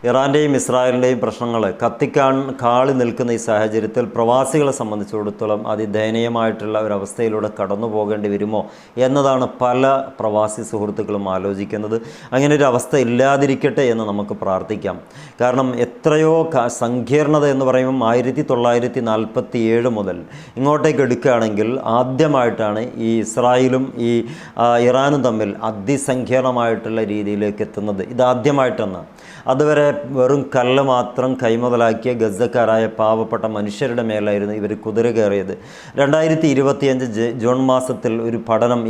ഇറാൻ്റെയും ഇസ്രായേലിൻ്റെയും പ്രശ്നങ്ങൾ കാളി നിൽക്കുന്ന ഈ സാഹചര്യത്തിൽ പ്രവാസികളെ സംബന്ധിച്ചിടത്തോളം അതിദയനീയമായിട്ടുള്ള ഒരവസ്ഥയിലൂടെ കടന്നു പോകേണ്ടി വരുമോ എന്നതാണ് പല പ്രവാസി സുഹൃത്തുക്കളും ആലോചിക്കുന്നത്. അങ്ങനെ ഒരു അവസ്ഥ ഇല്ലാതിരിക്കട്ടെ എന്ന് നമുക്ക് പ്രാർത്ഥിക്കാം. കാരണം എത്രയോ സങ്കീർണത എന്ന് പറയുമ്പം 1947 മുതൽ ഇങ്ങോട്ടേക്ക് എടുക്കുകയാണെങ്കിൽ ആദ്യമായിട്ടാണ് ഈ ഇസ്രായേലും ഈ ഇറാനും തമ്മിൽ അതിസങ്കീർണമായിട്ടുള്ള രീതിയിലേക്ക് എത്തുന്നത്. ഇതാദ്യമായിട്ടാണ്. അതുവരെ വെറും കല്ല് മാത്രം കൈമുതലാക്കിയ ഗസക്കാരായ പാവപ്പെട്ട മനുഷ്യരുടെ മേലായിരുന്നു ഇവർ കുതിര കയറിയത്. 2025 ജൂൺ മാസത്തിൽ ഒരു പഠനം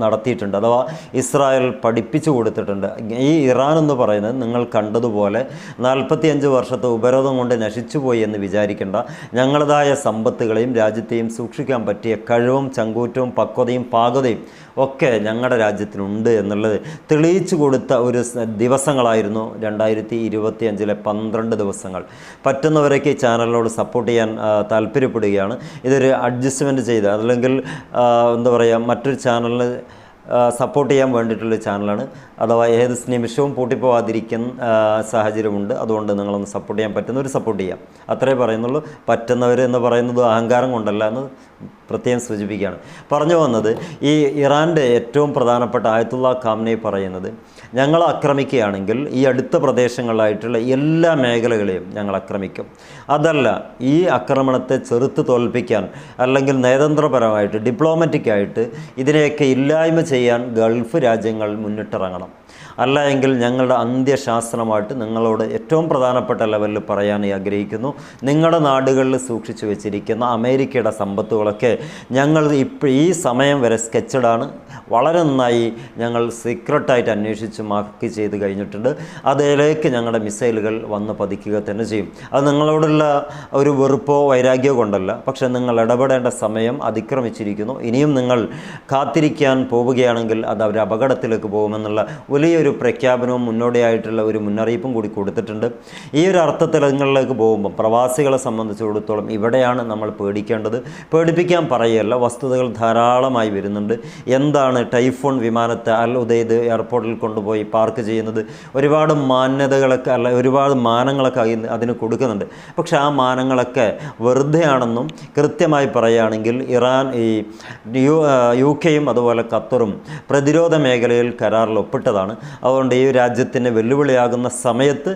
നടത്തിയിട്ടുണ്ട്. അഥവാ ഇസ്രായേൽ പഠിപ്പിച്ചു കൊടുത്തിട്ടുണ്ട്. ഈ ഇറാൻ എന്ന് പറയുന്നത് നിങ്ങൾ കണ്ടതുപോലെ 45 വർഷത്തെ ഉപരോധം കൊണ്ട് നശിച്ചുപോയി എന്ന് വിചാരിക്കേണ്ട. ഞങ്ങളുടേതായ സമ്പത്തുകളെയും രാജ്യത്തെയും സൂക്ഷിക്കാൻ പറ്റിയ കഴിവും ചങ്കൂറ്റവും പക്വതയും പാകതയും ഒക്കെ ഞങ്ങളുടെ രാജ്യത്തിനുണ്ട് എന്നുള്ളത് തെളിയിച്ചു കൊടുത്ത ഒരു ദിവസങ്ങളായിരുന്നു 2025 12 ദിവസങ്ങൾ. പറ്റുന്നവരൊക്കെ ഈ ചാനലിനോട് സപ്പോർട്ട് ചെയ്യാൻ താല്പര്യപ്പെടുകയാണ്. ഇതൊരു അഡ്ജസ്റ്റ്മെൻറ്റ് ചെയ്ത് അല്ലെങ്കിൽ എന്താ പറയുക, മറ്റൊരു ചാനലിന് സപ്പോർട്ട് ചെയ്യാൻ വേണ്ടിയിട്ടുള്ള ചാനലാണ്. അഥവാ ഏത് നിമിഷവും പൂട്ടിപ്പോവാതിരിക്കുന്ന സാഹചര്യമുണ്ട്. അതുകൊണ്ട് നിങ്ങളൊന്ന് സപ്പോർട്ട് ചെയ്യാൻ പറ്റുന്നവർ സപ്പോർട്ട് ചെയ്യാം, അത്രേ പറയുന്നുള്ളൂ. പറ്റുന്നവർ എന്ന് പറയുന്നത് അഹങ്കാരം കൊണ്ടല്ല എന്ന് പ്രത്യേകം സൂചിപ്പിക്കുകയാണ്. പറഞ്ഞു വന്നത്, ഈ ഇറാൻ്റെ ഏറ്റവും പ്രധാനപ്പെട്ട ആയത്തുള്ള ഖാംനയി പറയുന്നത്, ഞങ്ങൾ ആക്രമിക്കുകയാണെങ്കിൽ ഈ അടുത്ത പ്രദേശങ്ങളിലായിട്ടുള്ള എല്ലാ മേഖലകളെയും ഞങ്ങൾ ആക്രമിക്കും. അതല്ല, ഈ ആക്രമണത്തെ ചെറുത്ത് തോൽപ്പിക്കാൻ അല്ലെങ്കിൽ നയതന്ത്രപരമായിട്ട് ഡിപ്ലോമാറ്റിക്കായിട്ട് ഇതിനെയൊക്കെ ഇല്ലായ്മ ചെയ്യാൻ ഗൾഫ് രാജ്യങ്ങൾ മുന്നിട്ടിറങ്ങണം. അല്ല എങ്കിൽ ഞങ്ങളുടെ അന്ത്യശാസ്ത്രമായിട്ട് നിങ്ങളോട് ഏറ്റവും പ്രധാനപ്പെട്ട ലെവലിൽ പറയാൻ ആഗ്രഹിക്കുന്നു. നിങ്ങളുടെ നാടുകളിൽ സൂക്ഷിച്ചു വെച്ചിരിക്കുന്ന അമേരിക്കയുടെ സമ്പത്തുകളൊക്കെ ഞങ്ങൾ ഈ സമയം വരെ സ്കെച്ചഡാണ്. വളരെ നന്നായി ഞങ്ങൾ സീക്രട്ടായിട്ട് അന്വേഷിച്ച് മാർക്ക് ചെയ്ത് കഴിഞ്ഞിട്ടുണ്ട്. അതിലേക്ക് ഞങ്ങളുടെ മിസൈലുകൾ വന്ന് പതിക്കുക തന്നെ ചെയ്യും. അത് നിങ്ങളോടുള്ള ഒരു വെറുപ്പോ വൈരാഗ്യമോ കൊണ്ടല്ല, പക്ഷേ നിങ്ങൾ ഇടപെടേണ്ട സമയം അതിക്രമിച്ചിരിക്കുന്നു. ഇനിയും നിങ്ങൾ കാത്തിരിക്കാൻ പോവുകയാണെങ്കിൽ അത് അവർ അപകടത്തിലേക്ക് പോകുമെന്നുള്ള വലിയൊരു പ്രഖ്യാപനവും മുന്നോടിയായിട്ടുള്ള ഒരു മുന്നറിയിപ്പും കൂടി കൊടുത്തിട്ടുണ്ട്. ഈ ഒരു അർത്ഥത്തിൽ നിങ്ങളിലേക്ക് പോകുമ്പം പ്രവാസികളെ സംബന്ധിച്ചിടത്തോളം ഇവിടെയാണ് നമ്മൾ പേടിക്കേണ്ടത്. പേടിപ്പിക്കാൻ പറയുകയല്ല, വസ്തുതകൾ ധാരാളമായി വരുന്നുണ്ട്. എന്താണ് ടൈഫോൺ വിമാനത്തെ അൽ ഉദൈദ് എയർപോർട്ടിൽ കൊണ്ടുപോയി പാർക്ക് ചെയ്യുന്നത്? ഒരുപാട് മാന്യതകളൊക്കെ ഒരുപാട് മാനങ്ങളൊക്കെ അതിന് കൊടുക്കുന്നുണ്ട്. പക്ഷേ ആ മാനങ്ങളൊക്കെ വെറുതെയാണെന്നും കൃത്യമായി പറയുകയാണെങ്കിൽ ഇറാൻ UK-യും അതുപോലെ ഖത്തറും പ്രതിരോധ മേഖലയിൽ കരാറിൽ ഒപ്പിട്ടതാണ്. അതുകൊണ്ട് ഈ രാജ്യത്തിന് വെല്ലുവിളിയാകുന്ന സമയത്ത്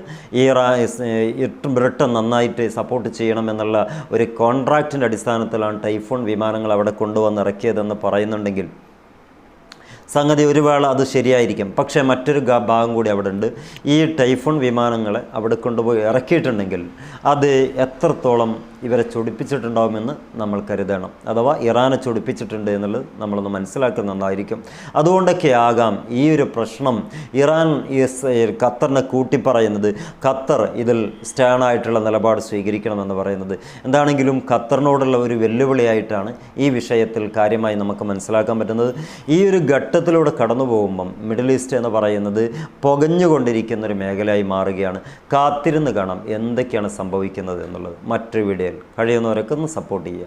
ബ്രിട്ടൻ നന്നായിട്ട് സപ്പോർട്ട് ചെയ്യണമെന്നുള്ള ഒരു കോൺട്രാക്റ്റിൻ്റെ അടിസ്ഥാനത്തിലാണ് ടൈഫോൺ വിമാനങ്ങൾ അവിടെ കൊണ്ടുവന്നിറക്കിയതെന്ന് പറയുന്നുണ്ടെങ്കിൽ സംഗതി ഒരുപാട് അത് ശരിയായിരിക്കും. പക്ഷേ മറ്റൊരു ഭാഗം കൂടി അവിടെ ഉണ്ട്. ഈ ടൈഫോൺ വിമാനങ്ങളെ അവിടെ കൊണ്ടുപോയി ഇറക്കിയിട്ടുണ്ടെങ്കിൽ അത് എത്രത്തോളം ഇവരെ ചൊടിപ്പിച്ചിട്ടുണ്ടാവുമെന്ന് നമ്മൾ കരുതണം. അഥവാ ഇറാനെ ചൊടിപ്പിച്ചിട്ടുണ്ട് എന്നുള്ളത് നമ്മളൊന്ന് മനസ്സിലാക്കുന്നതായിരിക്കും. അതുകൊണ്ടൊക്കെ ആകാം ഈ ഒരു പ്രശ്നം ഇറാൻ ഖത്തറിനെ കൂട്ടിപ്പറയുന്നത്. ഖത്തർ ഇതിൽ സ്റ്റാൻഡായിട്ടുള്ള നിലപാട് സ്വീകരിക്കണമെന്ന് പറയുന്നത്. എന്താണെങ്കിലും ഖത്തറിനോടുള്ള ഒരു വെല്ലുവിളിയായിട്ടാണ് ഈ വിഷയത്തിൽ കാര്യമായി നമുക്ക് മനസ്സിലാക്കാൻ പറ്റുന്നത്. ഈ ഒരു ഘട്ടത്തിലൂടെ കടന്നു പോകുമ്പം മിഡിൽ ഈസ്റ്റ് എന്ന് പറയുന്നത് പുകഞ്ഞുകൊണ്ടിരിക്കുന്നൊരു മേഖലയായി മാറുകയാണ്. കാത്തിരുന്ന് കാണാം എന്തൊക്കെയാണ് സംഭവിക്കുന്നത് എന്നുള്ളത്. മറ്റൊരു വീഡിയോയിൽ കഴിയുന്നവരൊക്കെ ഒന്ന് സപ്പോർട്ട് ചെയ്യുക.